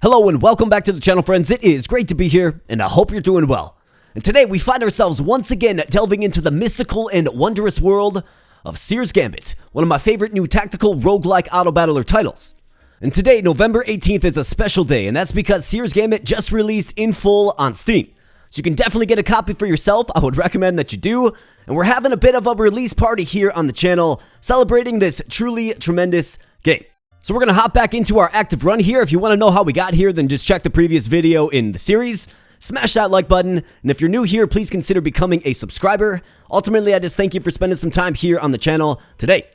Hello and welcome back to the channel, friends. It is great to be here, and I hope you're doing well. And today we find ourselves once again delving into the mystical and wondrous world of Seer's Gambit, one of my favorite new tactical roguelike autobattler titles. And today, November 18th, is a special day, and that's because Seer's Gambit just released in full on Steam. So you can definitely get a copy for yourself. I would recommend that you do. And we're having a bit of a release party here on the channel, celebrating this truly tremendous game. So we're going to hop back into our active run here. If you want to know how we got here, then just check the previous video in the series. Smash that like button. And if you're new here, please consider becoming a subscriber. Ultimately, I just thank you for spending some time here on the channel today.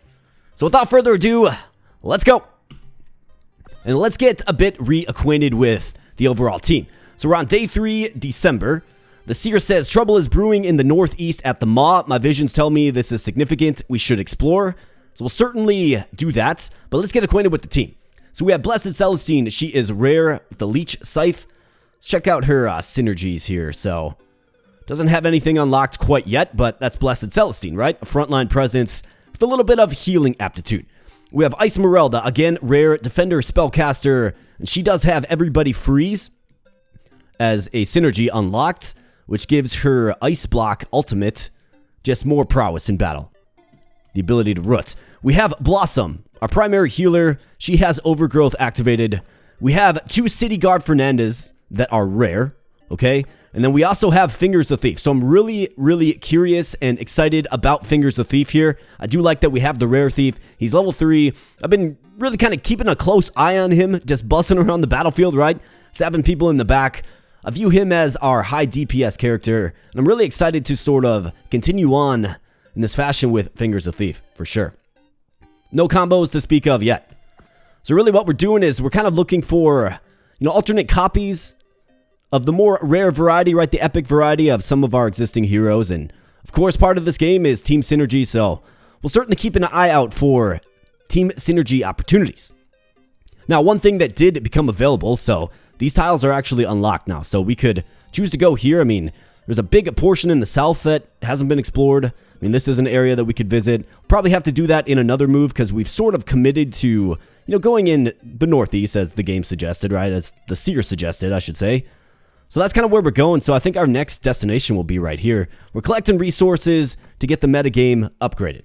So without further ado, let's go. And let's get a bit reacquainted with the overall team. So we're on day 3, December. The Seer says, trouble is brewing in the northeast at the Maw. My visions tell me this is significant. We should explore. So we'll certainly do that, but let's get acquainted with the team. So we have Blessed Celestine. She is rare with the Leech Scythe. Let's check out her synergies here. So doesn't have anything unlocked quite yet, but that's Blessed Celestine, right? A frontline presence with a little bit of healing aptitude. We have Ice Merelda, again, rare Defender Spellcaster, and she does have Everybody Freeze as a synergy unlocked, which gives her Ice Block ultimate just more prowess in battle. The ability to root. We have Blossom, our primary healer. She has Overgrowth activated. We have 2 City Guard Fernandez that are rare, okay? And then we also have Fingers the Thief. So I'm really curious and excited about Fingers the Thief here. I do like that we have the rare thief. He's level 3. I've been really kind of keeping a close eye on him, just bussing around the battlefield, right? Stabbing people in the back. I view him as our high DPS character, and I'm really excited to sort of continue on in this fashion with Fingers the Thief, for sure. No combos to speak of yet. So really what we're doing is we're kind of looking for, alternate copies of the more rare variety, right? The epic variety of some of our existing heroes. And of course, part of this game is team synergy, so we'll certainly keep an eye out for team synergy opportunities. Now, one thing that did become available, so these tiles are actually unlocked now, so we could choose to go here. I mean, there's a big portion in the south that hasn't been explored. I mean, this is an area that we could visit. Probably have to do that in another move because we've sort of committed to, going in the northeast as the game suggested, right? As the Seer suggested, I should say. So that's kind of where we're going. So I think our next destination will be right here. We're collecting resources to get the metagame upgraded.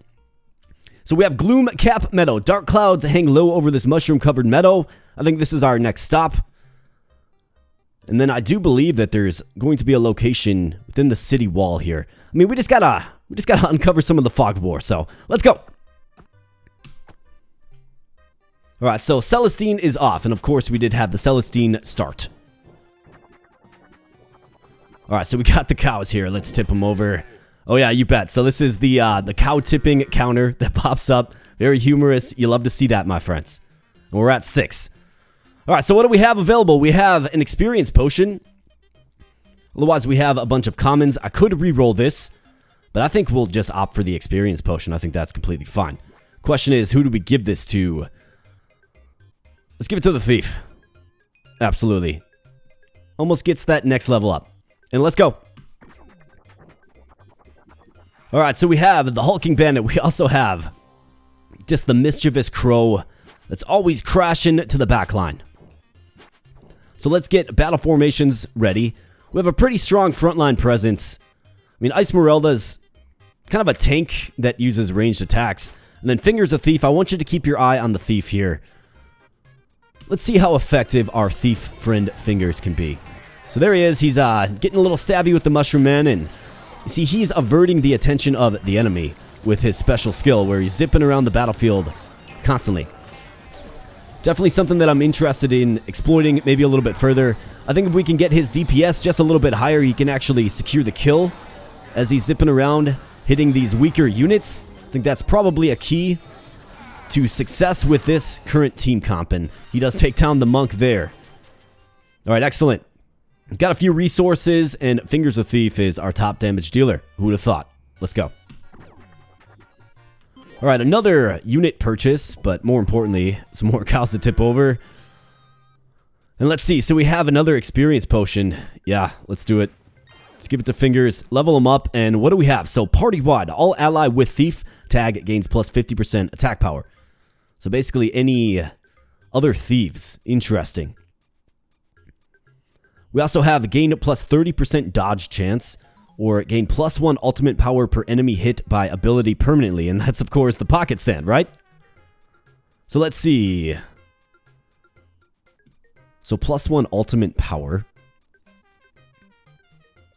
So we have Gloom Cap Meadow. Dark clouds hang low over this mushroom-covered meadow. I think this is our next stop. And then I do believe that there's going to be a location within the city wall here. I mean, we just gotta uncover some of the fog war. So let's go. All right, so Celestine is off, and of course we did have the Celestine start. All right, so we got the cows here. Let's tip them over. Oh yeah, you bet. So this is the cow tipping counter that pops up. Very humorous. You love to see that, my friends. And we're at 6. All right, so what do we have available? We have an experience potion. Otherwise, we have a bunch of commons. I could re-roll this, but I think we'll just opt for the experience potion. I think that's completely fine. Question is, who do we give this to? Let's give it to the thief. Absolutely. Almost gets that next level up. And let's go. All right, so we have the Hulking Bandit. We also have just the mischievous crow that's always crashing to the back line. So let's get battle formations ready. We have a pretty strong frontline presence. I mean, Ice Merelda's kind of a tank that uses ranged attacks. And then Fingers the Thief, I want you to keep your eye on the thief here. Let's see how effective our thief friend Fingers can be. So there he is. He's getting a little stabby with the Mushroom Man. And you see, he's averting the attention of the enemy with his special skill where he's zipping around the battlefield constantly. Definitely something that I'm interested in exploiting maybe a little bit further. I think if we can get his DPS just a little bit higher, he can actually secure the kill as he's zipping around, hitting these weaker units. I think that's probably a key to success with this current team comp, and he does take down the monk there. All right, excellent. Got a few resources, and Fingers the Thief is our top damage dealer. Who would have thought? Let's go. All right, another unit purchase, but more importantly, some more cows to tip over. And let's see. So we have another experience potion. Yeah, let's do it. Let's give it to Fingers, level them up, and what do we have? So party-wide, all ally with thief tag gains plus 50% attack power. So basically any other thieves. Interesting. We also have gain plus 30% dodge chance, or gain +1 ultimate power per enemy hit by ability permanently. And that's, of course, the pocket sand, right? So let's see. So +1 ultimate power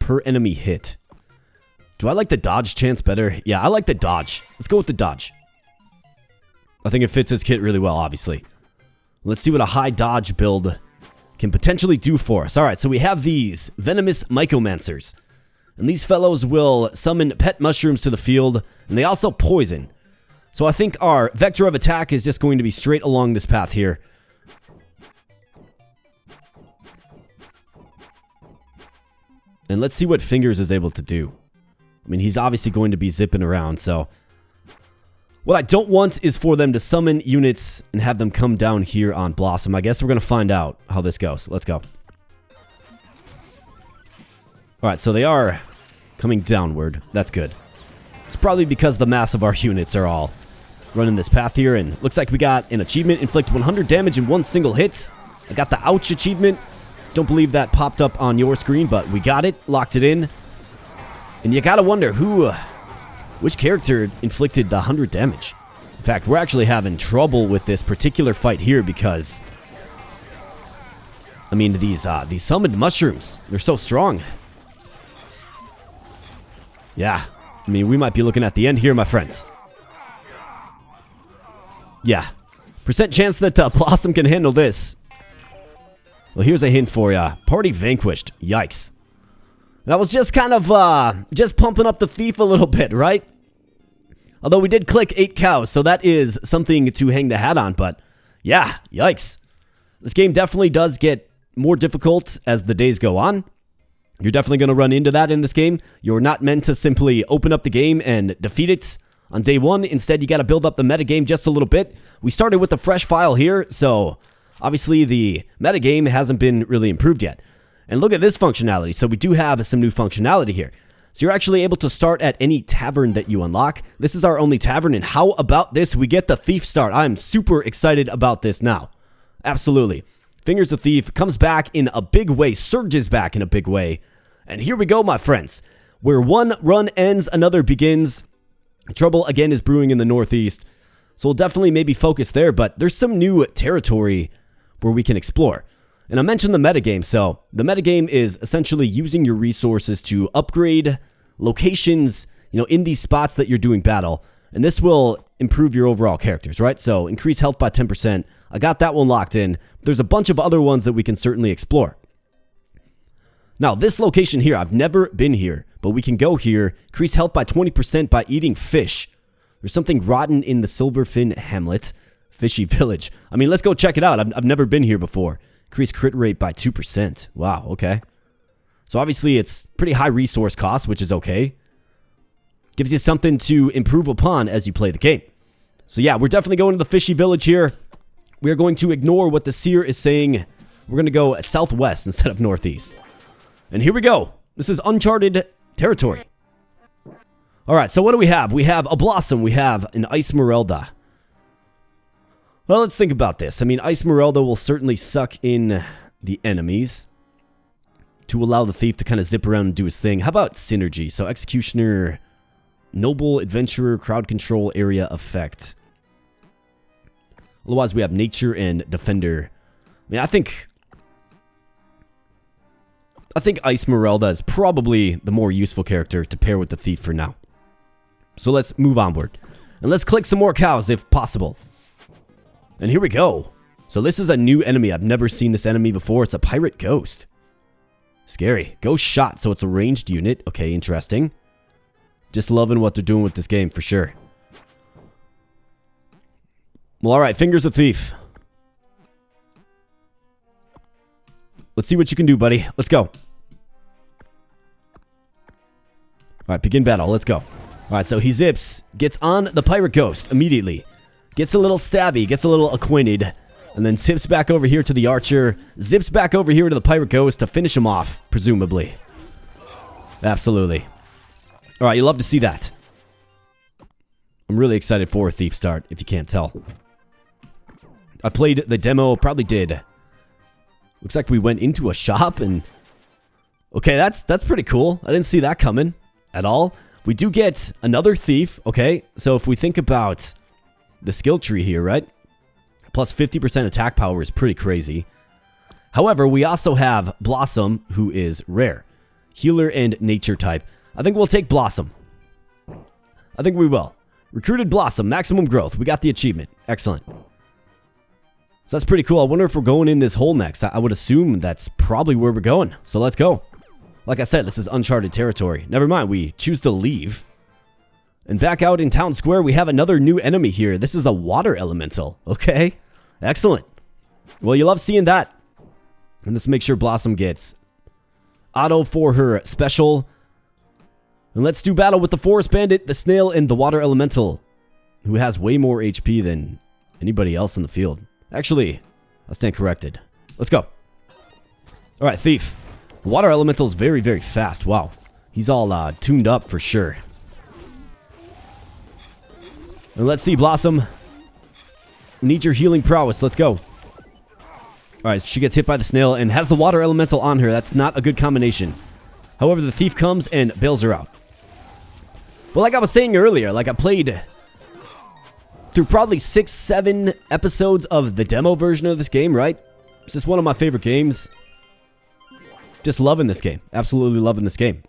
per enemy hit. Do I like the dodge chance better? Yeah, I like the dodge. Let's go with the dodge. I think it fits his kit really well, obviously. Let's see what a high dodge build can potentially do for us. Alright, so we have these venomous mycomancers. And these fellows will summon pet mushrooms to the field, and they also poison. So I think our vector of attack is just going to be straight along this path here. And let's see what Fingers is able to do. I mean, he's obviously going to be zipping around, so... What I don't want is for them to summon units and have them come down here on Blossom. I guess we're going to find out how this goes. Let's go. Alright, so they are coming downward. That's good. It's probably because the mass of our units are all running this path here. And looks like we got an achievement. Inflict 100 damage in one single hit. I got the ouch achievement. Don't believe that popped up on your screen, but we got it. Locked it in. And you gotta wonder which character inflicted the 100 damage. In fact, we're actually having trouble with this particular fight here because... I mean, these summoned mushrooms, they're so strong. Yeah, I mean, we might be looking at the end here, my friends. Yeah. Percent chance that Blossom can handle this. Well, here's a hint for ya. Party vanquished. Yikes. That was just kind of, just pumping up the thief a little bit, right? Although we did click 8 cows, so that is something to hang the hat on, but yeah, yikes. This game definitely does get more difficult as the days go on. You're definitely going to run into that in this game. You're not meant to simply open up the game and defeat it on day one. Instead, you got to build up the metagame just a little bit. We started with a fresh file here, so obviously the metagame hasn't been really improved yet. And look at this functionality. So we do have some new functionality here. So you're actually able to start at any tavern that you unlock. This is our only tavern, and how about this? We get the thief start. I'm super excited about this now. Absolutely. Fingers the Thief comes back in a big way, surges back in a big way. And here we go, my friends. Where one run ends, another begins. Trouble again is brewing in the northeast. So we'll definitely maybe focus there, but there's some new territory where we can explore. And I mentioned the metagame, so the metagame is essentially using your resources to upgrade locations, in these spots that you're doing battle. And this will improve your overall characters, right? So increase health by 10%. I got that one locked in. There's a bunch of other ones that we can certainly explore. Now, this location here, I've never been here, but we can go here, increase health by 20% by eating fish. There's something rotten in the Silverfin Hamlet, Fishy Village. I mean, let's go check it out. I've never been here before. Increase crit rate by 2%. Wow, okay. So obviously it's pretty high resource cost, which is okay. Gives you something to improve upon as you play the game. So yeah, we're definitely going to the Fishy Village here. We're going to ignore what the Seer is saying. We're going to go southwest instead of northeast. And here we go. This is uncharted territory. Alright, so what do we have? We have a Blossom. We have an Ice Merelda. Well, let's think about this. I mean, Ice Merelda will certainly suck in the enemies to allow the thief to kind of zip around and do his thing. How about synergy? So Executioner, Noble, Adventurer, Crowd Control, Area Effect. Otherwise, we have Nature and Defender. I mean, I think Ice Merelda is probably the more useful character to pair with the thief for now. So let's move onward. And let's click some more cows if possible. And here we go. So this is a new enemy. I've never seen this enemy before. It's a pirate ghost. Scary. Ghost shot, so it's a ranged unit. Okay, interesting. Just loving what they're doing with this game for sure. Well, alright, Fingers the Thief. Let's see what you can do, buddy. Let's go. Alright, begin battle. Let's go. Alright, so he zips, gets on the pirate ghost immediately. Gets a little stabby, gets a little acquainted, and then zips back over here to the archer, zips back over here to the pirate ghost to finish him off, presumably. Absolutely. Alright, you love to see that. I'm really excited for a thief start, if you can't tell. I played the demo, probably did. Looks like we went into a shop and Okay, that's pretty cool. I didn't see that coming at all. We do get another thief. Okay, so if we think about the skill tree here, right? Plus 50% attack power is pretty crazy. However, we also have Blossom, who is rare. Healer and nature type. I think we'll take Blossom. I think we will. Recruited Blossom, maximum growth. We got the achievement. Excellent. So that's pretty cool. I wonder if we're going in this hole next. I would assume that's probably where we're going. So let's go. Like I said, this is uncharted territory. Never mind, we choose to leave. And back out in Town Square, we have another new enemy here. This is the Water Elemental. Okay, excellent. Well, you love seeing that. And let's make sure Blossom gets auto for her special. And let's do battle with the Forest Bandit, the Snail, and the Water Elemental, who has way more HP than anybody else in the field. Actually, I stand corrected. Let's go. All right, Thief. Water Elemental is very, very fast. Wow. He's all tuned up for sure. And let's see, Blossom. Need your healing prowess. Let's go. Alright, she gets hit by the snail and has the Water Elemental on her. That's not a good combination. However, the Thief comes and bails her out. Well, like I was saying earlier, like I played through probably 6-7 episodes of the demo version of this game, right? It's just one of my favorite games. Just loving this game. Absolutely loving this game.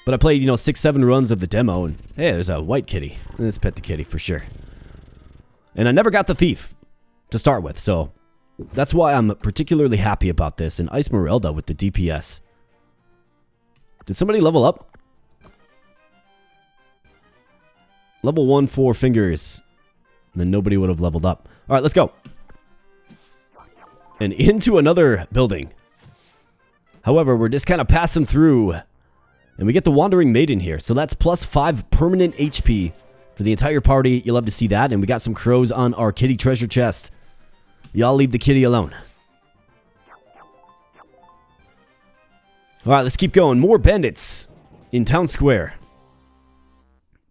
But I played, 6-7 runs of the demo, and hey, there's a white kitty. Let's pet the kitty for sure. And I never got the Thief to start with, so that's why I'm particularly happy about this. And Esmeralda with the DPS. Did somebody level up? Level 1, 4 fingers. And then nobody would have leveled up. Alright, let's go. And into another building. However, we're just kind of passing through. And we get the Wandering Maiden here. So that's plus 5 permanent HP for the entire party. You'll love to see that. And we got some crows on our kitty treasure chest. Y'all leave the kitty alone. Alright, let's keep going. More bandits in Town Square.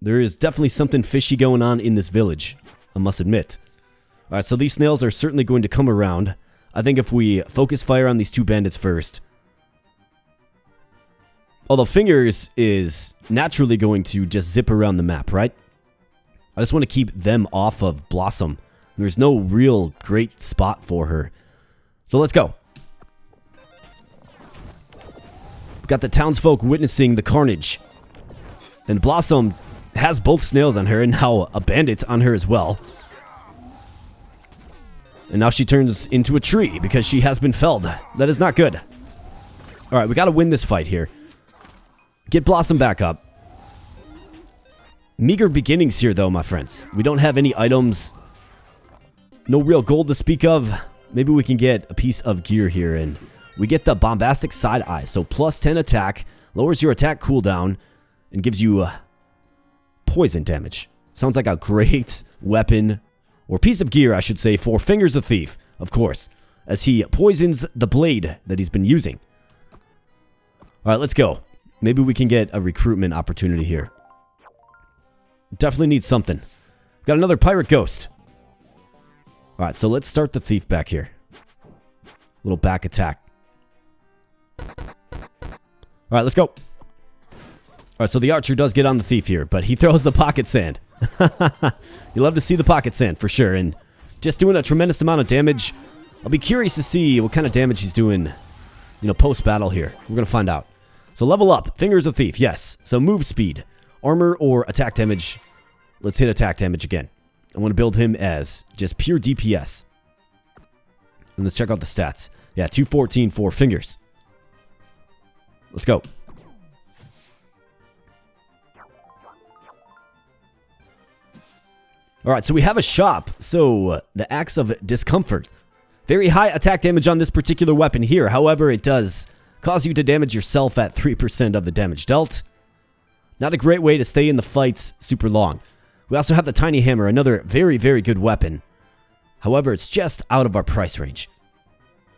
There is definitely something fishy going on in this village, I must admit. Alright, so these snails are certainly going to come around. I think if we focus fire on these two bandits first. Although Fingers is naturally going to just zip around the map, right? I just want to keep them off of Blossom. There's no real great spot for her. So let's go. We've got the townsfolk witnessing the carnage. And Blossom has both snails on her and now a bandit on her as well. And now she turns into a tree because she has been felled. That is not good. Alright, we got to win this fight here. Get Blossom back up. Meager beginnings here though, my friends. We don't have any items. No real gold to speak of. Maybe we can get a piece of gear here. And we get the Bombastic Side Eye. So plus 10 attack. Lowers your attack cooldown. And gives you poison damage. Sounds like a great weapon. Or piece of gear, I should say, for Fingers of Thief. Of course. As he poisons the blade that he's been using. Alright, let's go. Maybe we can get a recruitment opportunity here. Definitely need something. Got another pirate ghost. Alright, so let's start the thief back here. Little back attack. Alright, let's go. Alright, so the archer does get on the thief here, but he throws the pocket sand. You love to see the pocket sand, for sure. And just doing a tremendous amount of damage. I'll be curious to see what kind of damage he's doing, post-battle here. We're going to find out. So level up. Fingers of Thief, yes. So move speed. Armor or attack damage. Let's hit attack damage again. I want to build him as just pure DPS. And let's check out the stats. Yeah, 214 for Fingers. Let's go. Alright, so we have a shop. So, the Axe of Discomfort. Very high attack damage on this particular weapon here. However, it does cause you to damage yourself at 3% of the damage dealt. Not a great way to stay in the fights super long. We also have the Tiny Hammer, another very, very good weapon. However, it's just out of our price range.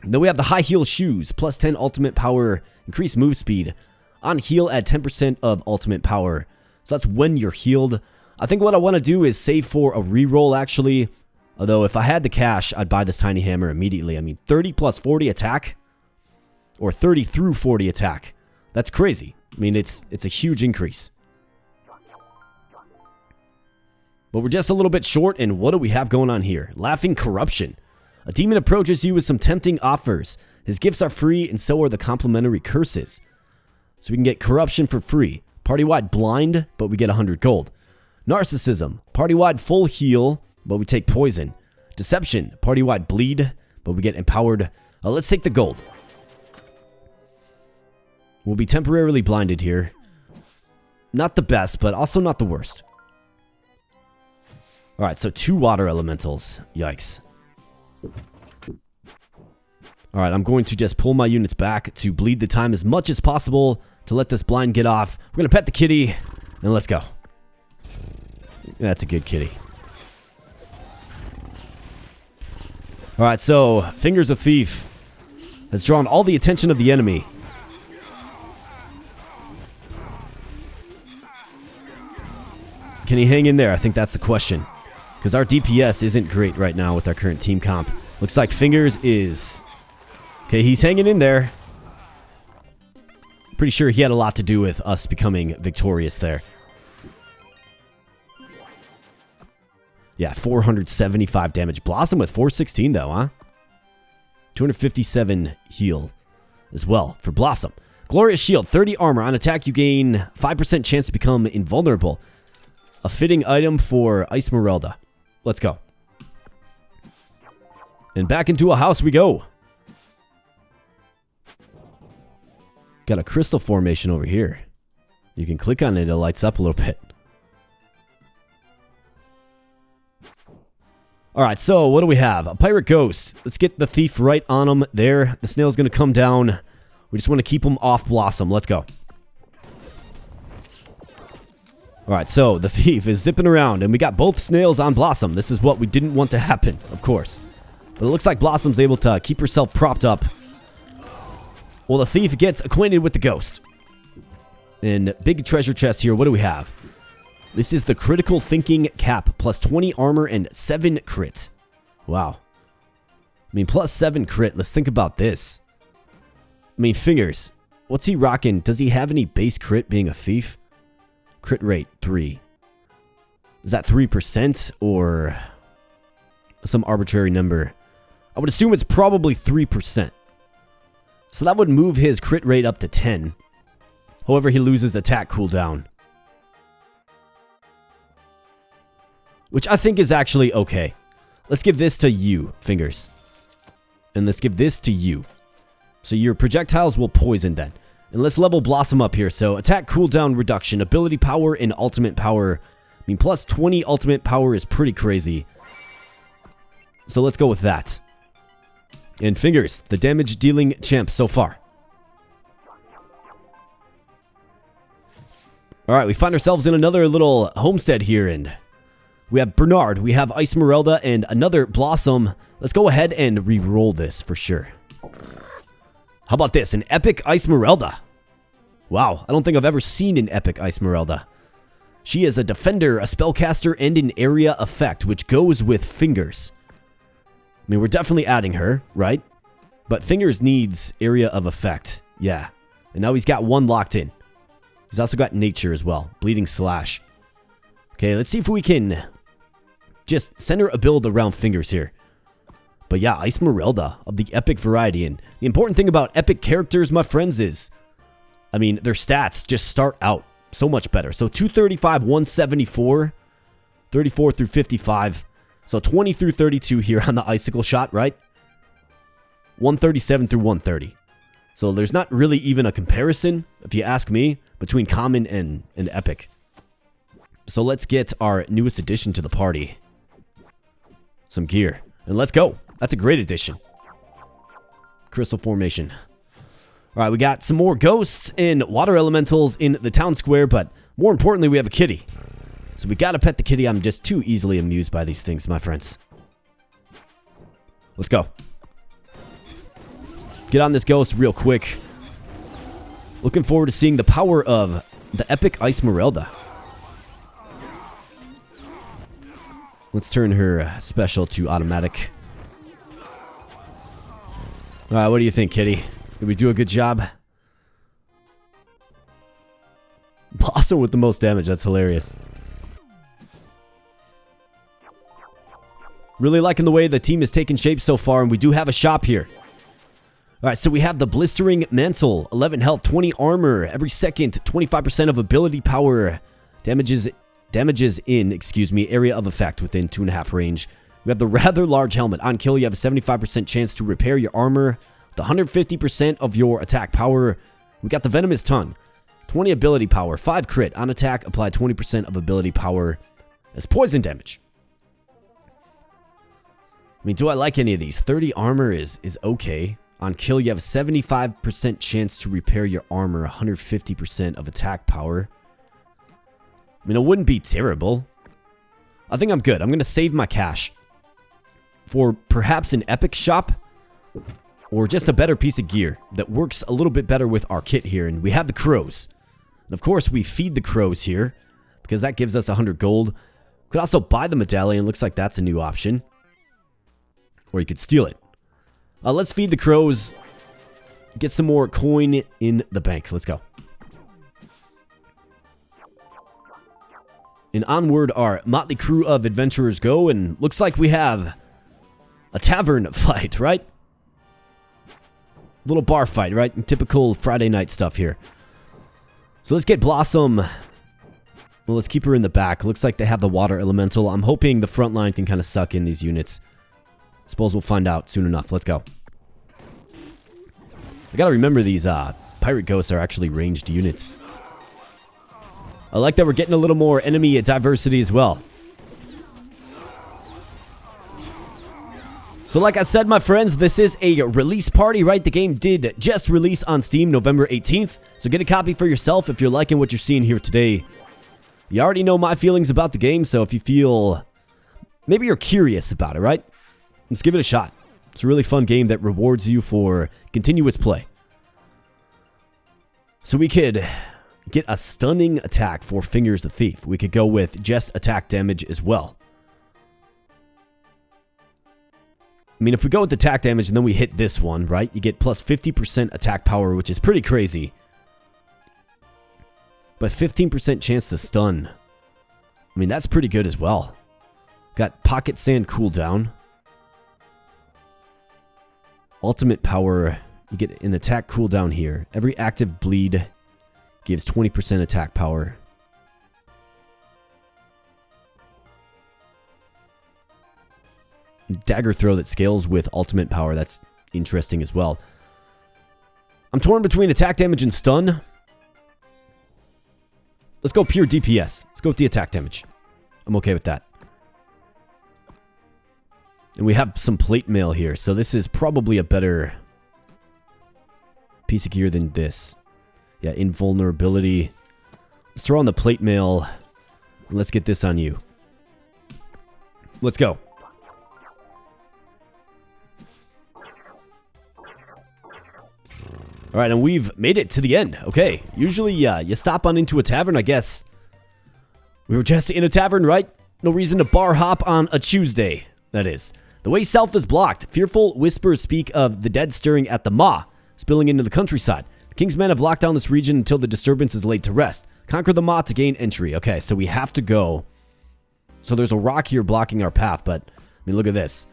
And then we have the High Heel Shoes, plus 10 ultimate power, increased move speed. On heal at 10% of ultimate power. So that's when you're healed. I think what I want to do is save for a reroll actually. Although if I had the cash, I'd buy this Tiny Hammer immediately. I mean, 30 plus 40 attack. Or 30 through 40 attack. That's crazy. I mean, it's a huge increase. But we're just a little bit short, and what do we have going on here? Laughing Corruption. A demon approaches you with some tempting offers. His gifts are free, and so are the complimentary curses. So we can get Corruption for free. Party-wide Blind, but we get 100 gold. Narcissism. Party-wide Full Heal, but we take Poison. Deception. Party-wide Bleed, but we get Empowered. Let's take the gold. We'll be temporarily blinded here. Not the best, but also not the worst. Alright, so 2 water elementals. Yikes. Alright, I'm going to just pull my units back to bleed the time as much as possible to let this blind get off. We're going to pet the kitty, and let's go. That's a good kitty. Alright, so Fingers of Thief has drawn all the attention of the enemy. Can he hang in there? I think that's the question. Because our DPS isn't great right now with our current team comp. Looks like Fingers is... Okay, he's hanging in there. Pretty sure he had a lot to do with us becoming victorious there. Yeah, 475 damage. Blossom with 416 though, huh? 257 heal as well for Blossom. Glorious Shield, 30 armor. On attack, you gain 5% chance to become invulnerable. A fitting item for Esmeralda. Let's go. And back into a house we go. Got a crystal formation over here. You can click on it, it lights up a little bit. Alright, so what do we have? A Pirate Ghost. Let's get the Thief right on him there. The snail's going to come down. We just want to keep him off Blossom. Let's go. Alright, so the Thief is zipping around, and we got both snails on Blossom. This is what we didn't want to happen, of course. But it looks like Blossom's able to keep herself propped up. Well, the Thief gets acquainted with the Ghost. And big treasure chest here. What do we have? This is the Critical Thinking Cap. Plus 20 armor and 7 crit. Wow. I mean, plus 7 crit. Let's think about this. I mean, Fingers. What's he rocking? Does he have any base crit being a Thief? Crit rate, 3. Is that 3% or some arbitrary number? I would assume it's probably 3%. So that would move his crit rate up to 10. However, he loses attack cooldown. Which I think is actually okay. Let's give this to you, Fingers. And let's give this to you. So your projectiles will poison then. And let's level Blossom up here. So attack cooldown reduction, ability power, and ultimate power. I mean, plus 20 ultimate power is pretty crazy. So let's go with that. And Fingers, the damage dealing champ so far. Alright, we find ourselves in another little homestead here. And we have Bernard, we have Esmeralda, and another Blossom. Let's go ahead and re-roll this for sure. How about this? An epic Esmeralda. Wow, I don't think I've ever seen an epic Esmeralda. She is a defender, a spellcaster, and an area effect, which goes with Fingers. I mean, we're definitely adding her, right? But Fingers needs area of effect. Yeah. And now he's got one locked in. He's also got nature as well. Bleeding Slash. Okay, let's see if we can just center a build around Fingers here. But yeah, Esmeralda of the epic variety. And the important thing about epic characters, my friends, is, I mean, their stats just start out so much better. So 235, 174, 34 through 55. So 20 through 32 here on the Icicle Shot, right? 137 through 130. So there's not really even a comparison, if you ask me, between common and epic. So let's get our newest addition to the party. Some gear. And let's go. That's a great addition. Crystal formation. Alright, we got some more ghosts and water elementals in the town square, but more importantly, we have a kitty. So we gotta pet the kitty. I'm just too easily amused by these things, my friends. Let's go. Get on this ghost real quick. Looking forward to seeing the power of the epic Esmeralda. Let's turn her special to automatic. Alright, what do you think, kitty? Did we do a good job? Blossom with the most damage. That's hilarious. Really liking the way the team is taking shape so far, and we do have a shop here. Alright, so we have the Blistering Mantle. 11 health, 20 armor. Every second, 25% of ability power. Damages in, area of effect within 2.5 range. We have the rather large helmet. On kill, you have a 75% chance to repair your armor. With 150% of your attack power. We got the Venomous Tongue. 20 ability power. 5 crit. On attack, apply 20% of ability power as poison damage. I mean, do I like any of these? 30 armor is okay. On kill, you have a 75% chance to repair your armor, 150% of attack power. I mean, it wouldn't be terrible. I think I'm good. I'm going to save my cash for perhaps an epic shop or just a better piece of gear that works a little bit better with our kit here. And we have the crows. And of course, we feed the crows here because that gives us 100 gold. Could also buy the medallion. Looks like that's a new option. Or you could steal it. Let's feed the crows. Get some more coin in the bank. Let's go. And onward our motley crew of adventurers go. And looks like we have a tavern fight, right? Little bar fight, right? Typical Friday night stuff here. So let's get Blossom. Well, let's keep her in the back. Looks like they have the water elemental. I'm hoping the front line can kind of suck in these units. Suppose we'll find out soon enough. Let's go. I gotta remember these pirate ghosts are actually ranged units. I like that we're getting a little more enemy diversity as well. So like I said, my friends, this is a release party, right? The game did just release on Steam November 18th. So get a copy for yourself if you're liking what you're seeing here today. You already know my feelings about the game, so if you feel... maybe you're curious about it, right? Let's give it a shot. It's a really fun game that rewards you for continuous play. So we could get a stunning attack for Fingers the Thief. We could go with just attack damage as well. I mean, if we go with attack damage and then we hit this one, right? You get plus 50% attack power, which is pretty crazy. But 15% chance to stun. I mean, that's pretty good as well. Got Pocket Sand cooldown. Ultimate power, you get an attack cooldown here. Every active bleed gives 20% attack power. Dagger throw that scales with ultimate power, that's interesting as well. I'm torn between attack damage and stun. Let's go pure DPS. Let's go with the attack damage. I'm okay with that. And we have some plate mail here, so this is probably a better piece of gear than this. Yeah, invulnerability. Let's throw on the plate mail. And let's get this on you. Let's go. Alright, and we've made it to the end. Okay, usually you stop on into a tavern, I guess. We were just in a tavern, right? No reason to bar hop on a Tuesday, that is. The way south is blocked. Fearful whispers speak of the dead stirring at the Maw, spilling into the countryside. The King's men have locked down this region until the disturbance is laid to rest. Conquer the Maw to gain entry. Okay, so we have to go. So there's a rock here blocking our path, but, I mean, look at this.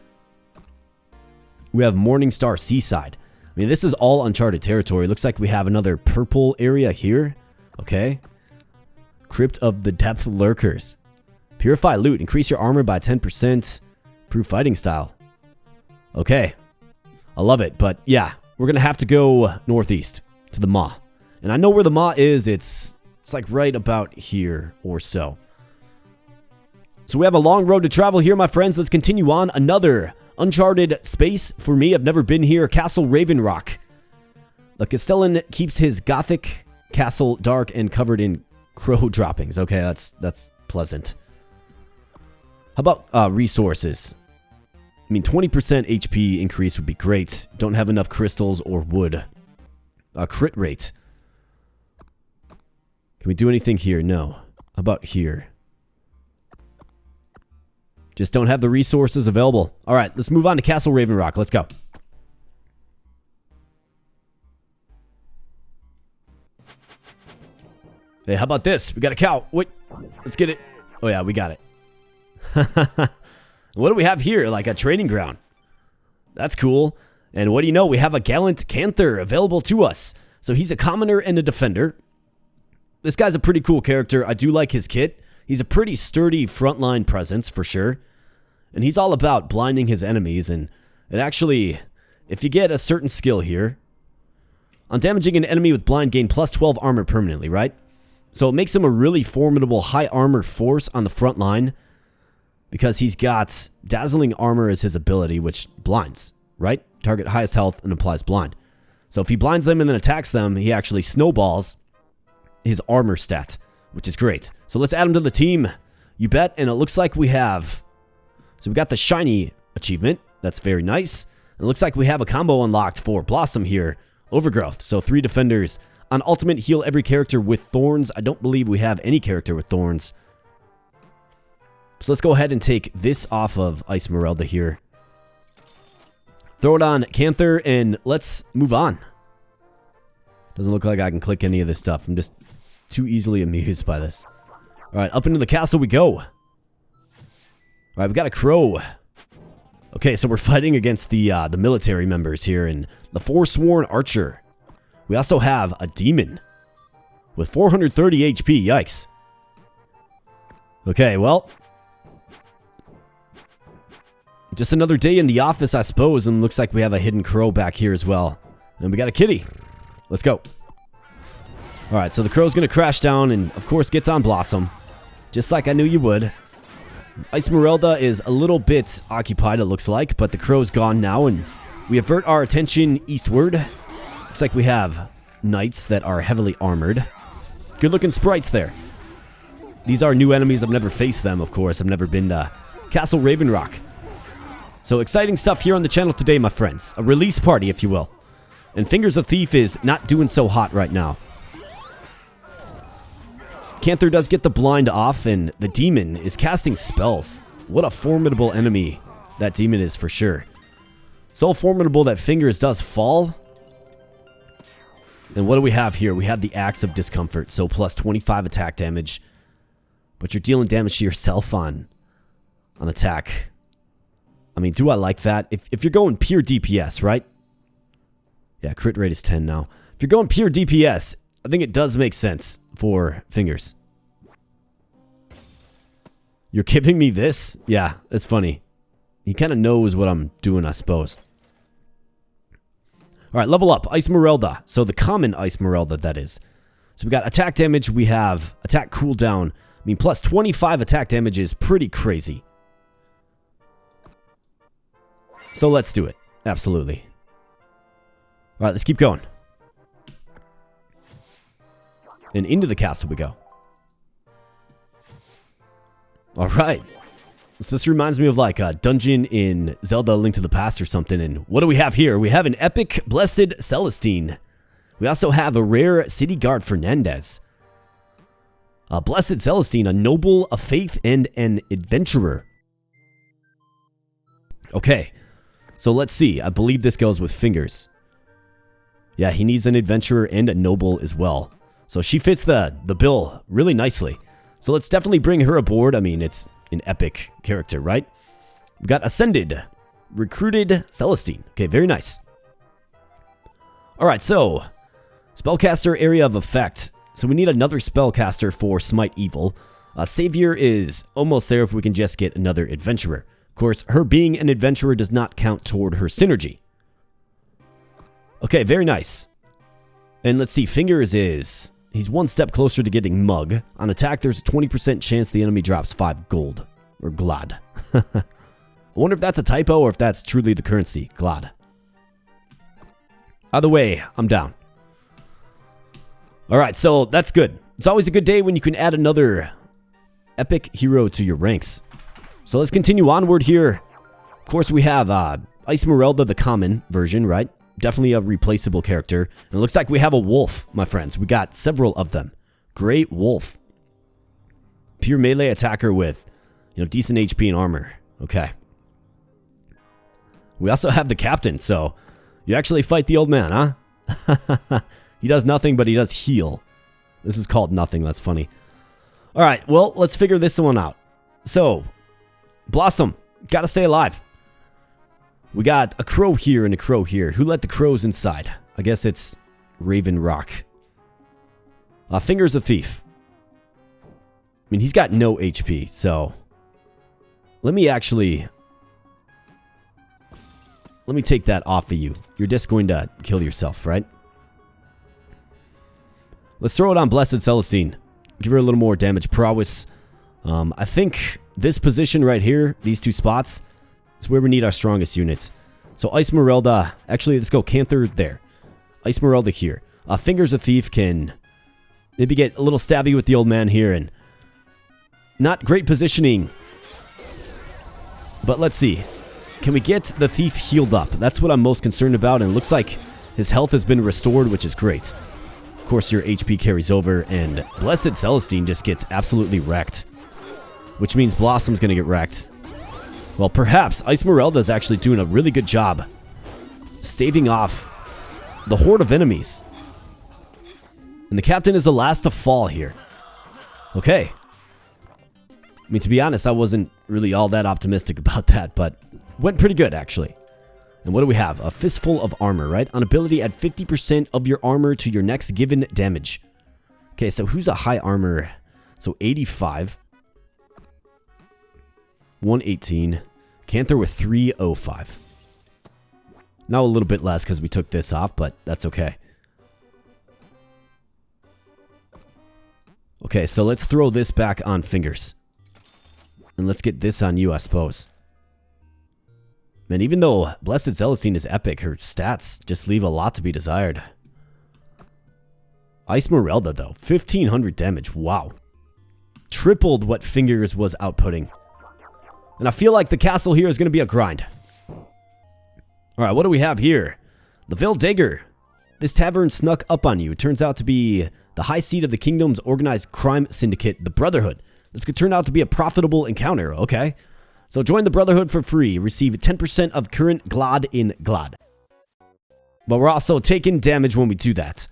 We have Morningstar Seaside. I mean, this is all uncharted territory. Looks like we have another purple area here. Okay. Crypt of the Depth Lurkers. Purify loot. Increase your armor by 10%. Improve fighting style. Okay. I love it. But yeah, we're going to have to go northeast to the Maw. And I know where the Maw is. It's like right about here or so. So we have a long road to travel here, my friends. Let's continue on. Another uncharted space for me. I've never been here. Castle Ravenrock. The Castellan keeps his gothic castle dark and covered in crow droppings. Okay, that's pleasant. How about resources? I mean, 20% HP increase would be great. Don't have enough crystals or wood. Crit rate. Can we do anything here? No. How about here? Just don't have the resources available. All right, let's move on to Castle Ravenrock. Let's go. Hey, how about this? We got a cow. Wait, let's get it. Oh yeah, we got it. What do we have here? Like a training ground. That's cool. And what do you know? We have a Gallant Canther available to us. So he's a commoner and a defender. This guy's a pretty cool character. I do like his kit. He's a pretty sturdy frontline presence for sure. And he's all about blinding his enemies. And it actually, if you get a certain skill here, on damaging an enemy with blind, gain plus 12 armor permanently, right? So it makes him a really formidable high armor force on the front line because he's got dazzling armor as his ability, which blinds, right? Target highest health and applies blind. So if he blinds them and then attacks them, he actually snowballs his armor stat, which is great. So let's add him to the team, you bet. And it looks like we have, so we got the shiny achievement. That's very nice. It looks like we have a combo unlocked for Blossom here. Overgrowth. So 3 defenders. On ultimate, heal every character with thorns. I don't believe we have any character with thorns. So let's go ahead and take this off of Esmeralda here. Throw it on Canther and let's move on. Doesn't look like I can click any of this stuff. I'm just too easily amused by this. Alright, up into the castle we go. Alright, we got a crow. Okay, so we're fighting against the military members here and the Forsworn Archer. We also have a demon with 430 HP. Yikes. Okay, well, just another day in the office, I suppose, and looks like we have a hidden crow back here as well. And we got a kitty. Let's go. Alright, so the crow's going to crash down and, of course, gets on Blossom. Just like I knew you would. Esmeralda is a little bit occupied, it looks like, but the crow's gone now, and we avert our attention eastward. Looks like we have knights that are heavily armored. Good-looking sprites there. These are new enemies. I've never faced them, of course. I've never been to Castle Ravenrock. So exciting stuff here on the channel today, my friends. A release party, if you will. And Fingers of Thief is not doing so hot right now. Canther does get the blind off, and the demon is casting spells. What a formidable enemy that demon is for sure. So formidable that Fingers does fall. And what do we have here? We have the Axe of Discomfort, so plus 25 attack damage. But you're dealing damage to yourself on attack. I mean, do I like that? If you're going pure DPS, right? Yeah, crit rate is 10 now. If you're going pure DPS, I think it does make sense for Fingers. You're giving me this? Yeah, that's funny. He kind of knows what I'm doing, I suppose. Alright, level up. Esmeralda. So the common Esmeralda, that is. So we got attack damage. We have attack cooldown. I mean, plus 25 attack damage is pretty crazy. So let's do it. Absolutely. Alright, let's keep going. And into the castle we go. Alright. This reminds me of like a dungeon in Zelda: A Link to the Past or something. And what do we have here? We have an epic Blessed Celestine. We also have a rare City Guard Fernandez. A Blessed Celestine, a noble of faith and an adventurer. Okay. So let's see. I believe this goes with Fingers. Yeah, he needs an adventurer and a noble as well. So she fits the bill really nicely. So let's definitely bring her aboard. I mean, it's an epic character, right? We've got Ascended, Recruited Celestine. Okay, very nice. Alright, so Spellcaster Area of Effect. So we need another Spellcaster for Smite Evil. Savior is almost there if we can just get another Adventurer. Of course, her being an Adventurer does not count toward her synergy. Okay, very nice. And let's see, Fingers is... He's one step closer to getting Mug. On attack, there's a 20% chance the enemy drops 5 gold. Or Glad. I wonder if that's a typo or if that's truly the currency. Glad. Either way, I'm down. Alright, so that's good. It's always a good day when you can add another epic hero to your ranks. So let's continue onward here. Of course, we have Esmeralda, the common version, right? Definitely a replaceable character. And it looks like we have a wolf, my friends. We got several of them. Great wolf. Pure melee attacker with, decent HP and armor. Okay. We also have the captain, so you actually fight the old man, huh? He does nothing, but he does heal. This is called nothing. That's funny. All right, well, let's figure this one out. So, Blossom, gotta stay alive. We got a crow here and a crow here. Who let the crows inside? I guess it's Raven Rock. Finger's a thief. I mean, he's got no HP, so... Let me take that off of you. You're just going to kill yourself, right? Let's throw it on Blessed Celestine. Give her a little more damage prowess. I think this position right here, these two spots, is where we need our strongest units. So Icemerelda, actually, let's go Canther there. Icemerelda here. Fingers a Thief can maybe get a little stabby with the old man here, and not great positioning. But let's see. Can we get the thief healed up? That's what I'm most concerned about, and it looks like his health has been restored, which is great. Of course, your HP carries over, and Blessed Celestine just gets absolutely wrecked. Which means Blossom's going to get wrecked. Well, perhaps Icemerelda is actually doing a really good job staving off the horde of enemies. And the captain is the last to fall here. Okay. I mean, to be honest, I wasn't really all that optimistic about that, but went pretty good, actually. And what do we have? A Fistful of Armor, right? On ability, add 50% of your armor to your next given damage. Okay, so who's a high armor? So 85. 118. Canther with 305. Now a little bit less because we took this off, but that's okay. Okay, so let's throw this back on Fingers. And let's get this on you, I suppose. Man, even though Blessed Celestine is epic, her stats just leave a lot to be desired. Icemerelda, though. 1500 damage. Wow. Tripled what Fingers was outputting. And I feel like the castle here is going to be a grind. Alright, what do we have here? The Veil Dagger. This tavern snuck up on you. It turns out to be the high seat of the kingdom's organized crime syndicate, the Brotherhood. This could turn out to be a profitable encounter, okay? So join the Brotherhood for free. Receive 10% of current Glad in Glad. But we're also taking damage when we do that.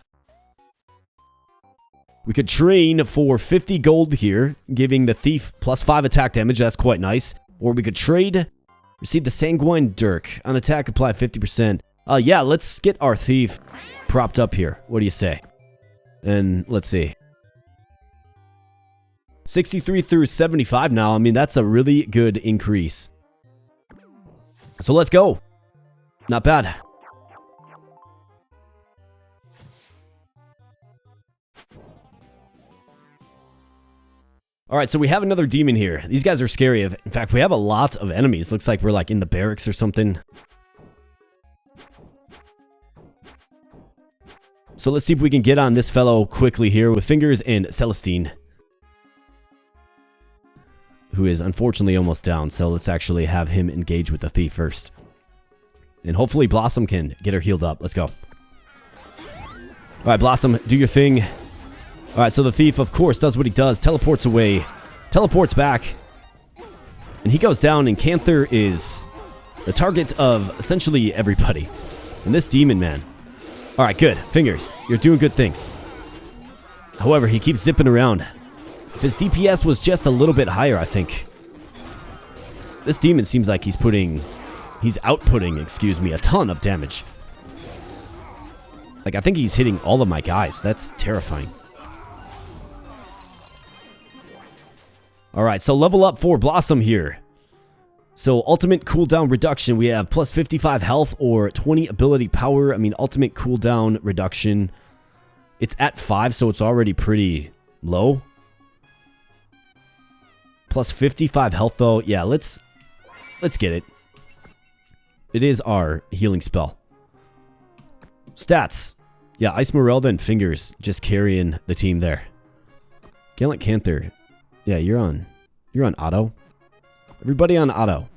We could train for 50 gold here, giving the thief +5 attack damage. That's quite nice. Or we could trade, receive the Sanguine Dirk. On attack, apply 50%. Yeah, let's get our thief propped up here. What do you say? And let's see. 63 through 75 now. I mean, that's a really good increase. So let's go. Not bad. Alright, so we have another demon here. These guys are scary. In fact, we have a lot of enemies. Looks like we're like in the barracks or something. So let's see if we can get on this fellow quickly here with Fingers and Celestine, who is unfortunately almost down. So let's actually have him engage with the thief first. And hopefully Blossom can get her healed up. Let's go. Alright, Blossom, do your thing. Alright, so the thief, of course, does what he does. Teleports away. Teleports back. And he goes down, and Canther is the target of essentially everybody. And this demon, man. Alright, good. Fingers, you're doing good things. However, he keeps zipping around. If his DPS was just a little bit higher, I think. This demon seems like he's outputting, excuse me, a ton of damage. Like, I think he's hitting all of my guys. That's terrifying. Alright, so level up for Blossom here. So, ultimate cooldown reduction. We have plus 55 health or 20 ability power. I mean, ultimate cooldown reduction. It's at 5, so it's already pretty low. Plus 55 health, though. Yeah, let's get it. It is our healing spell. Stats. Yeah, Icemerelda and Fingers just carrying the team there. Can't let Canther. Yeah, you're on auto. Everybody on auto.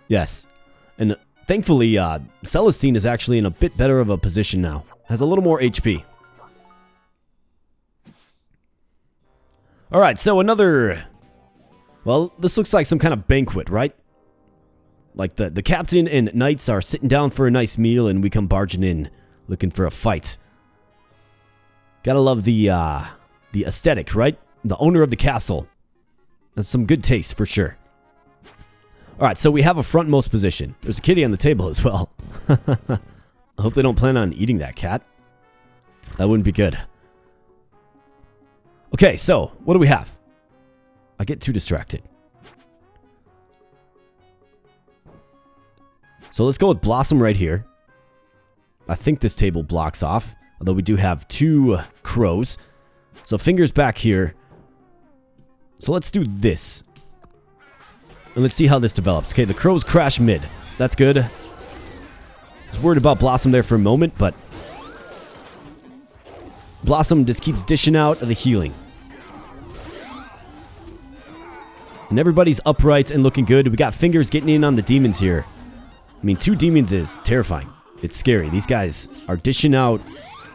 Yes. And thankfully, Celestine is actually in a bit better of a position now. Has a little more HP. Alright, so another... Well, this looks like some kind of banquet, right? Like the captain and knights are sitting down for a nice meal and we come barging in, looking for a fight. Gotta love the aesthetic, right? The owner of the castle. That's some good taste for sure. Alright, so we have a frontmost position. There's a kitty on the table as well. I hope they don't plan on eating that cat. That wouldn't be good. Okay, so what do we have? I get too distracted. So let's go with Blossom right here. I think this table blocks off, although we do have 2 crows. So Fingers back here. So let's do this. And let's see how this develops. Okay, the crows crash mid. That's good. I was worried about Blossom there for a moment, but Blossom just keeps dishing out the healing. And everybody's upright and looking good. We got Fingers getting in on the demons here. I mean, 2 demons is terrifying. It's scary. These guys are dishing out.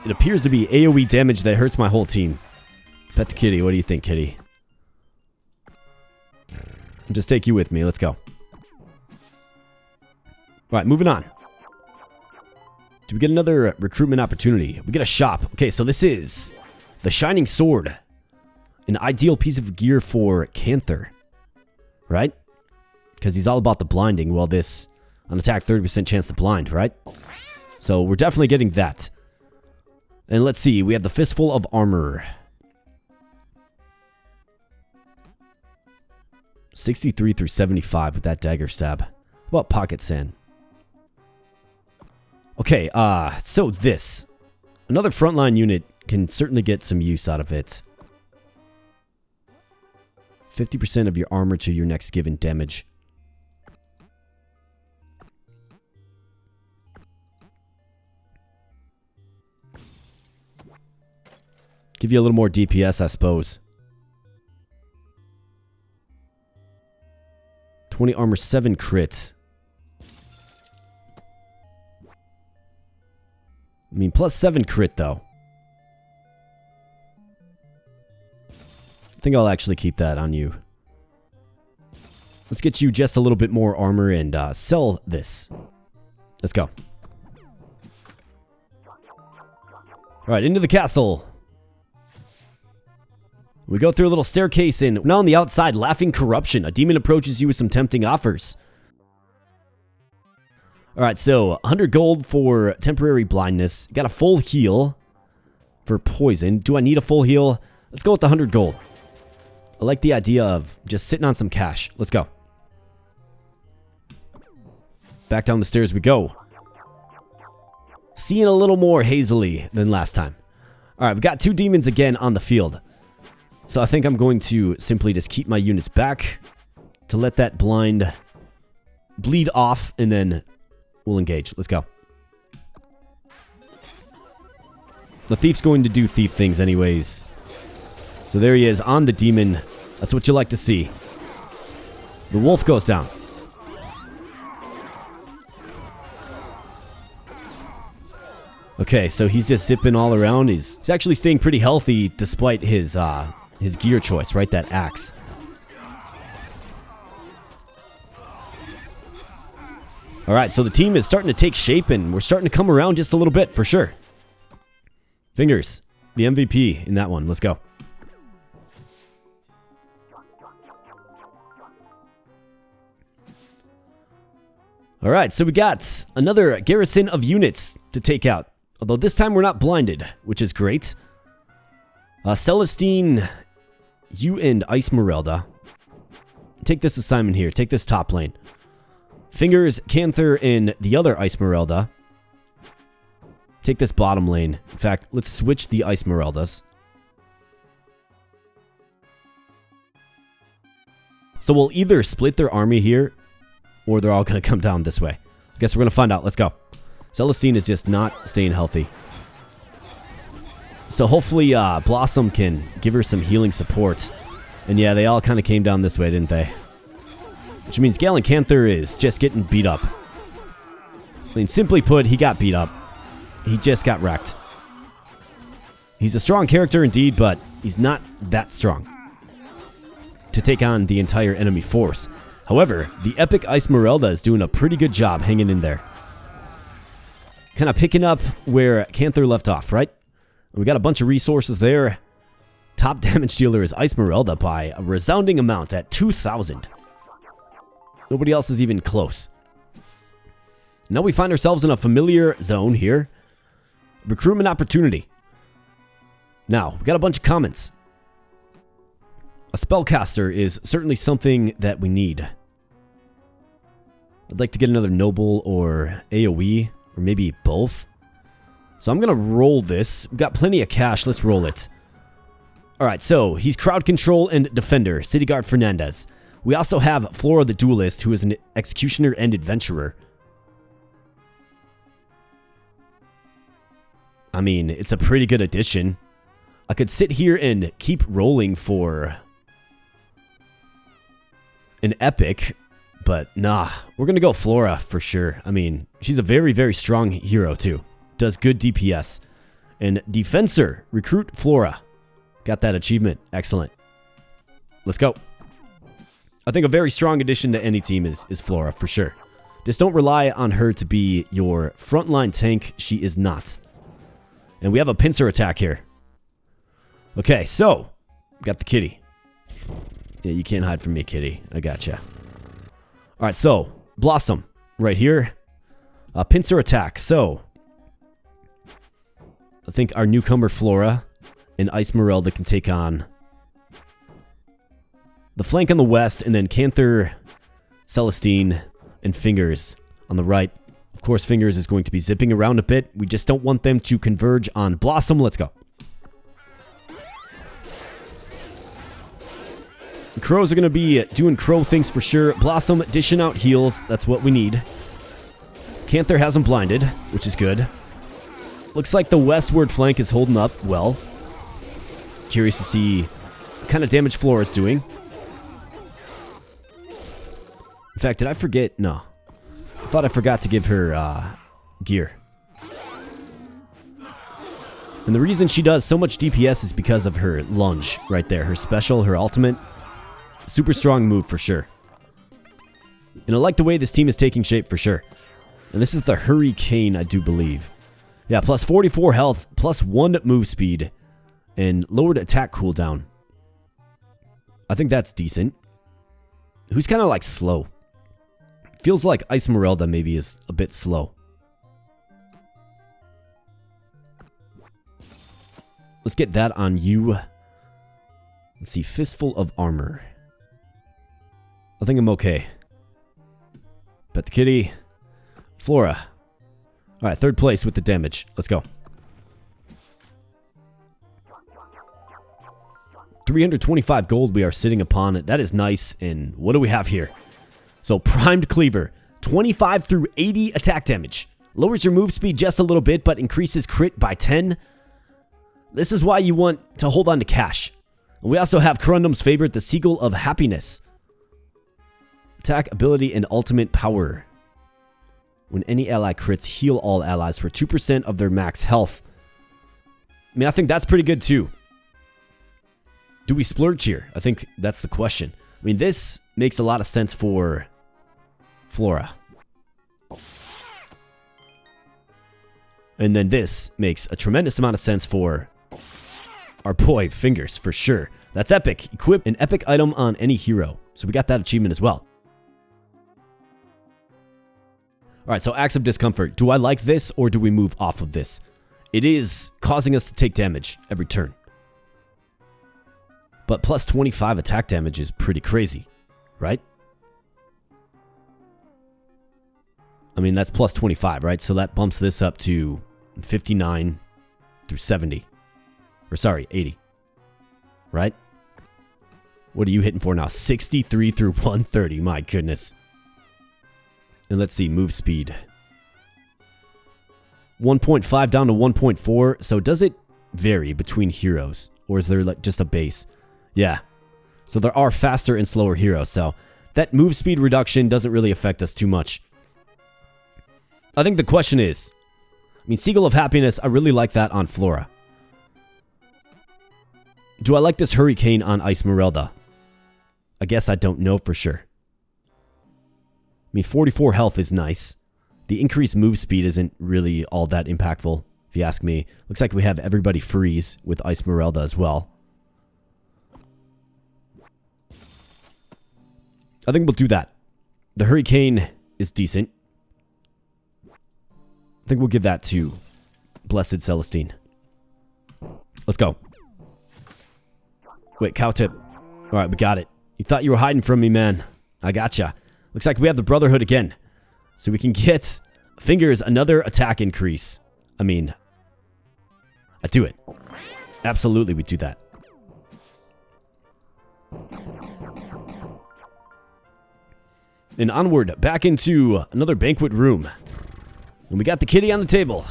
It appears to be AoE damage that hurts my whole team. Pet the kitty. What do you think, kitty? I'll just take you with me. Let's go. Alright, moving on. Do we get another recruitment opportunity? We get a shop. Okay, so this is the Shining Sword. An ideal piece of gear for Canther. Right? Because he's all about the blinding. Well, this, on attack, 30% chance to blind, right? So we're definitely getting that. And let's see. We have the Fistful of Armor. 63 through 75 with that dagger stab. How about Pocket Sand? Okay, so this. Another frontline unit can certainly get some use out of it. 50% of your armor to your next given damage. Give you a little more DPS, I suppose. 20 armor, 7 crits. I mean, plus 7 crit, though. I think I'll actually keep that on you. Let's get you just a little bit more armor and sell this. Let's go. Alright, into the castle. We go through a little staircase and now on the outside, Laughing Corruption. A demon approaches you with some tempting offers. Alright, so 100 gold for temporary blindness. Got a full heal for poison. Do I need a full heal? Let's go with the 100 gold. I like the idea of just sitting on some cash. Let's go. Back down the stairs we go. Seeing a little more hazily than last time. Alright, we got 2 demons again on the field. So I think I'm going to simply just keep my units back to let that blind bleed off, and then we'll engage. Let's go. The thief's going to do thief things anyways. So there he is on the demon. That's what you like to see. The wolf goes down. Okay, so he's just zipping all around. He's actually staying pretty healthy despite his gear choice, right? That axe. Alright, so the team is starting to take shape and we're starting to come around just a little bit for sure. Fingers, the MVP in that one. Let's go. Alright, so we got another garrison of units to take out. Although this time we're not blinded, which is great. Celestine, you and Ice Merelda. Take this assignment here. Take this top lane. Fingers, Canther, and the other Ice Merelda. Take this bottom lane. In fact, let's switch the Ice Mereldas. So we'll either split their army here, or they're all going to come down this way. I guess we're going to find out. Let's go. Celestine is just not staying healthy. So hopefully Blossom can give her some healing support. And yeah, they all kind of came down this way, didn't they? Which means Galen Canther is just getting beat up. I mean, simply put, he got beat up. He just got wrecked. He's a strong character indeed, but he's not that strong to take on the entire enemy force. However, the epic Ice Merelda is doing a pretty good job hanging in there. Kind of picking up where Canther left off, right? We got a bunch of resources there. Top damage dealer is Esmeralda by a resounding amount at 2,000. Nobody else is even close. Now we find ourselves in a familiar zone here. Recruitment opportunity. Now, we got a bunch of comments. A spellcaster is certainly something that we need. I'd like to get another noble or AoE, or maybe both. So I'm going to roll this. We've got plenty of cash. Let's roll it. Alright, so he's crowd control and defender. City Guard Fernandez. We also have Flora the Duelist, who is an executioner and adventurer. I mean, it's a pretty good addition. I could sit here and keep rolling for an epic, but nah, we're going to go Flora for sure. I mean, she's a very, very strong hero too. Does good DPS. And Defensor, recruit Flora. Got that achievement. Excellent. Let's go. I think a very strong addition to any team is Flora for sure. Just don't rely on her to be your frontline tank. She is not. And we have a pincer attack here. Okay, so we got the kitty. Yeah, you can't hide from me, kitty. I gotcha. All right, so Blossom right here. Pincer attack. So I think our newcomer Flora and Esmeralda can take on the flank on the west, and then Canther, Celestine, and Fingers on the right. Of course, Fingers is going to be zipping around a bit. We just don't want them to converge on Blossom. Let's go. The crows are going to be doing crow things for sure. Blossom dishing out heals. That's what we need. Canther hasn't blinded, which is good. Looks like the westward flank is holding up well. Curious to see what kind of damage Flora is doing. In fact, did I forget? No. I thought I forgot to give her gear. And the reason she does so much DPS is because of her lunge right there. Her special, her ultimate. Super strong move for sure. And I like the way this team is taking shape for sure. And this is the Hurricane, I do believe. Yeah, plus 44 health, plus 1 move speed, and lowered attack cooldown. I think that's decent. Who's kind of like slow? Feels like Esmeralda maybe is a bit slow. Let's get that on you. Let's see, Fistful of Armor. I think I'm okay. Bet the kitty. Flora. Alright, third place with the damage. Let's go. 325 gold we are sitting upon. That is nice. And what do we have here? So, Primed Cleaver. 25 through 80 attack damage. Lowers your move speed just a little bit, but increases crit by 10. This is why you want to hold on to cash. And we also have Corundum's favorite, the Seagull of Happiness. Attack, ability, and ultimate power. When any ally crits, heal all allies for 2% of their max health. I mean, I think that's pretty good too. Do we splurge here? I think that's the question. I mean, this makes a lot of sense for Flora. And then this makes a tremendous amount of sense for our boy, Fingers, for sure. That's epic. Equip an epic item on any hero. So we got that achievement as well. Alright, so Acts of Discomfort. Do I like this or do we move off of this? It is causing us to take damage every turn. But plus 25 attack damage is pretty crazy, right? I mean, that's plus 25, right? So that bumps this up to 59 through 70. Or sorry, 80. Right? What are you hitting for now? 63 through 130. My goodness. And let's see, move speed. 1.5 down to 1.4. So does it vary between heroes? Or is there like just a base? Yeah. So there are faster and slower heroes. So that move speed reduction doesn't really affect us too much. I think the question is, I mean, Seagull of Happiness, I really like that on Flora. Do I like this Hurricane on Esmeralda? I guess I don't know for sure. I mean, 44 health is nice. The increased move speed isn't really all that impactful. if you ask me. Looks like we have everybody freeze with Ice Merelda as well. I think we'll do that. The Hurricane is decent. I think we'll give that to Blessed Celestine. Let's go. Wait, cow tip. Alright, we got it. You thought you were hiding from me, man. I gotcha. Looks like we have the Brotherhood again. So we can get Fingers another attack increase. I mean, I do it. Absolutely, we do that. And onward, back into another banquet room. And we got the kitty on the table.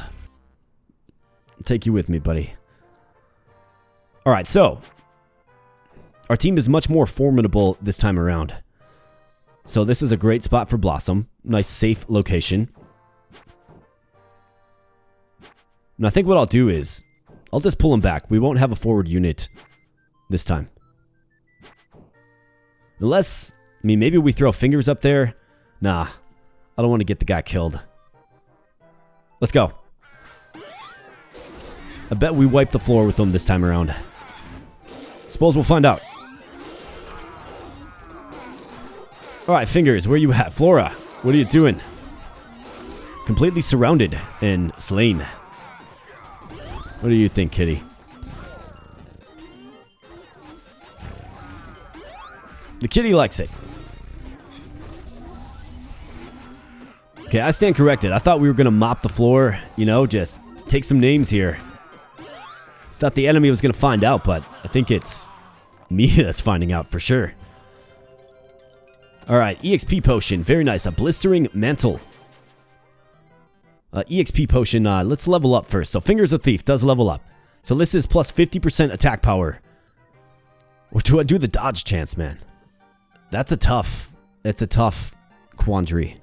I'll take you with me, buddy. Alright, so our team is much more formidable this time around. So this is a great spot for Blossom. Nice, safe location. And I think what I'll do is I'll just pull him back. We won't have a forward unit this time. Unless, I mean, maybe we throw Fingers up there. Nah, I don't want to get the guy killed. Let's go. I bet we wipe the floor with them this time around. Suppose we'll find out. Alright, Fingers, where you at? Flora, what are you doing? Completely surrounded and slain. What do you think, kitty? The kitty likes it. Okay, I stand corrected. I thought we were going to mop the floor, you know, just take some names here. Thought the enemy was going to find out, but I think it's me that's finding out for sure. Alright, EXP potion. Very nice. A blistering mantle. EXP potion. Let's level up first. So Fingers of Thief does level up. So this is plus 50% attack power. Or do I do the dodge chance, man? That's a tough quandary.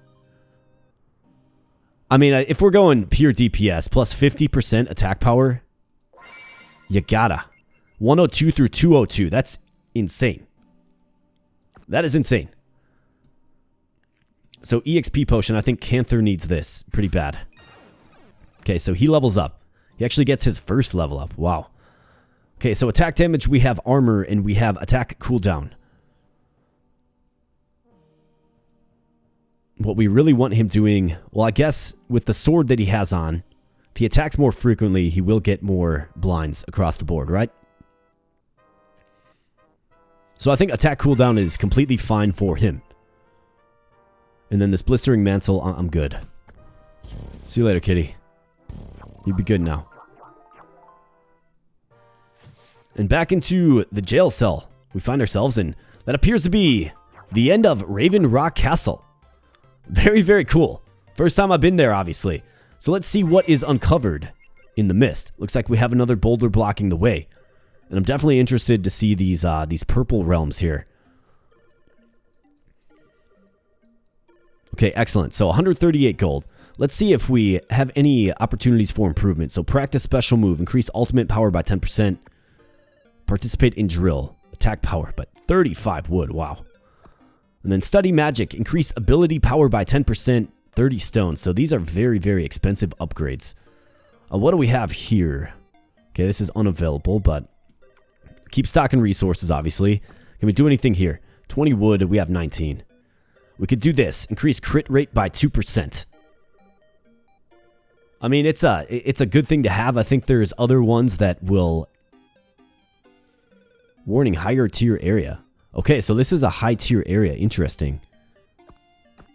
I mean, if we're going pure DPS, plus 50% attack power, you gotta. 102 through 202. That's insane. That is insane. So EXP potion, I think Canther needs this pretty bad. Okay, so he levels up. He actually gets his first level up. Wow. Okay, so attack damage, we have armor, and we have attack cooldown. What we really want him doing, well, I guess with the sword that he has on, if he attacks more frequently, he will get more blinds across the board, right? So I think attack cooldown is completely fine for him. And then this blistering mantle, I'm good. See you later, kitty. You'd be good now. And back into the jail cell we find ourselves in. That appears to be the end of Raven Rock Castle. Very, very cool. First time I've been there, obviously. So let's see what is uncovered in the mist. Looks like we have another boulder blocking the way. And I'm definitely interested to see these purple realms here. Okay, excellent. So 138 gold. Let's see if we have any opportunities for improvement. So practice special move. Increase ultimate power by 10%. Participate in drill. Attack power by 35 wood. Wow. And then study magic. Increase ability power by 10%. 30 stones. So these are very, very expensive upgrades. What do we have here? Okay, this is unavailable, but keep stocking resources, obviously. Can we do anything here? 20 wood. We have 19. We could do this. Increase crit rate by 2%. I mean, it's a good thing to have. I think there's other ones that will... Warning, higher tier area. Okay, so this is a high tier area. Interesting.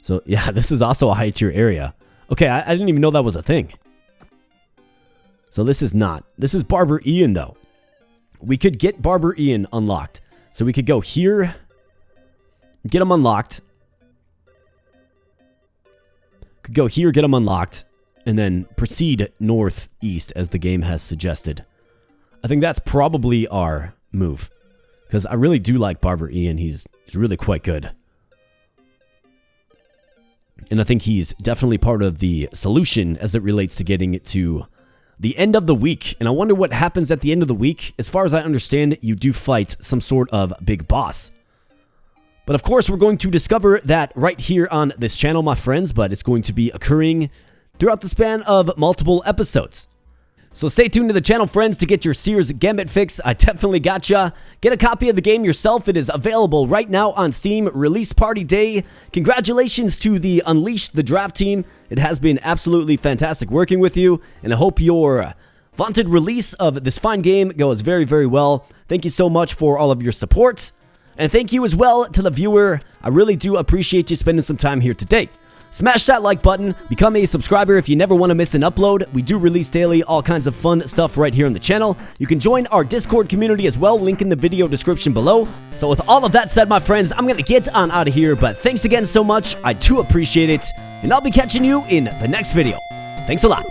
So, yeah, this is also a high tier area. Okay, I didn't even know that was a thing. So this is not. This is Barber Ian, though. We could get Barber Ian unlocked. So we could go here. Get him unlocked. Could go here, get him unlocked. And then proceed northeast as the game has suggested. I think that's probably our move. Because I really do like Barber Ian. He's really quite good. And I think he's definitely part of the solution as it relates to getting it to the end of the week. And I wonder what happens at the end of the week. As far as I understand, you do fight some sort of big boss. But of course, we're going to discover that right here on this channel, my friends. But it's going to be occurring throughout the span of multiple episodes. So stay tuned to the channel, friends, to get your Seer's Gambit fix. I definitely gotcha. Get a copy of the game yourself. It is available right now on Steam. Release party day. Congratulations to the Unleash the Draft team. It has been absolutely fantastic working with you, and I hope your vaunted release of this fine game goes very, very well. Thank you so much for all of your support. And thank you as well to the viewer. I really do appreciate you spending some time here today. Smash that like button, become a subscriber if you never want to miss an upload. We do release daily all kinds of fun stuff right here on the channel. You can join our Discord community as well, link in the video description below. So with all of that said, my friends, I'm going to get on out of here, but thanks again so much. I do appreciate it, and I'll be catching you in the next video. Thanks a lot.